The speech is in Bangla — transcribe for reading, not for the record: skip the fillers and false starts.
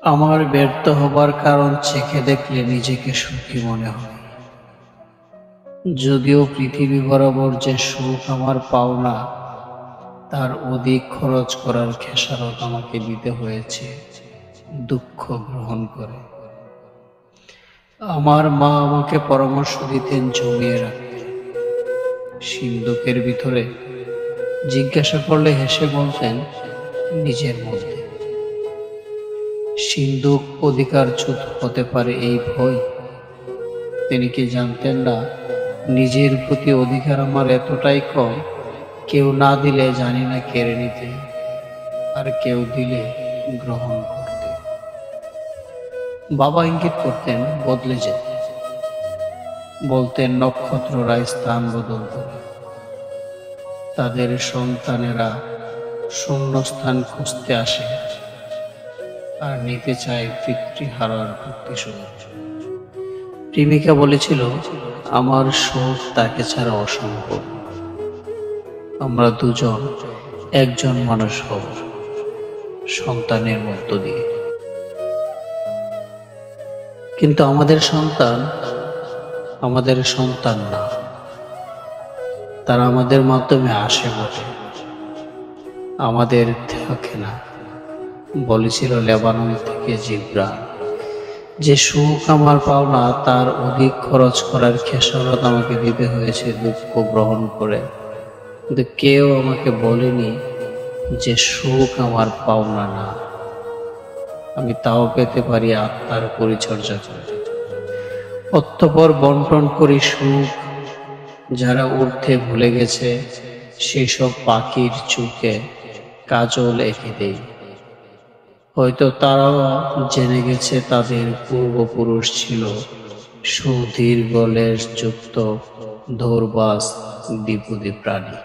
আমার ব্যর্থ হবার কারণ চেখে দেখলে নিজেকে সুখী মনে হয়। যদিও পৃথিবী বরাবর যে সুখ আমার পাওনা, তার অধিক খরচ করার খেসারত আমাকে দিতে হয়েছে দুঃখ গ্রহণ করে। আমার মা আমাকে পরামর্শ দিতেন জমিয়ে রাখতে। সিন্দুকের ভিতরে জিজ্ঞাসা করলে হেসে বলতেন নিজের মধ্যে। সিন্দুক অধিকারচ্যুত হতে পারে এই ভয়। তিনি কি জানতেন না নিজের প্রতি অধিকার আমার এতটাই কম, কেউ না দিলে জানি না কেড়ে নিতে, আর কেউ দিলে গ্রহণ করতে। বাবা ইঙ্গিত করতেন বদলে যেতে, বলতেন নক্ষত্ররা স্থান বদল করে, তাদের সন্তানেরা শূন্যস্থান খুঁজতে আসে আর নিতে চায় পিতৃহারার প্রতিশোধ। প্রেমিকা বলেছিল আমার সুখ তাকে ছাড়া অসম্ভব। আমরা দুজন একজন মানুষ হব সন্তানের মধ্য দিয়ে। কিন্তু আমাদের সন্তান না, তারা আমাদের মাধ্যমে আসে বটে, আমাদের থাকে না। বলেছিল লেবানন থেকে জিব্রান, যে সুখ আমার পাওনা তার অধিক খরচ করার খেসারত আমাকে দিতে হয়েছে দুঃখ গ্রহণ করে। কিন্তু কেউ আমাকে বলেনি যে সুখ আমার পাওনা না, আমি তাও পেতে পারি আত্মার পরিচর্যা করে। অতঃপর বন্টন করি সুখ। যারা উঠতে ভুলে গেছে সেসব পাখির চোখে কাজল এঁকে দেই। হয়তো তারাও জেনে গেছে তাদের পূর্বপুরুষ ছিল সুদীর্ঘ লেজযুক্ত দৌড়বাজ দ্বিপদী প্রাণী।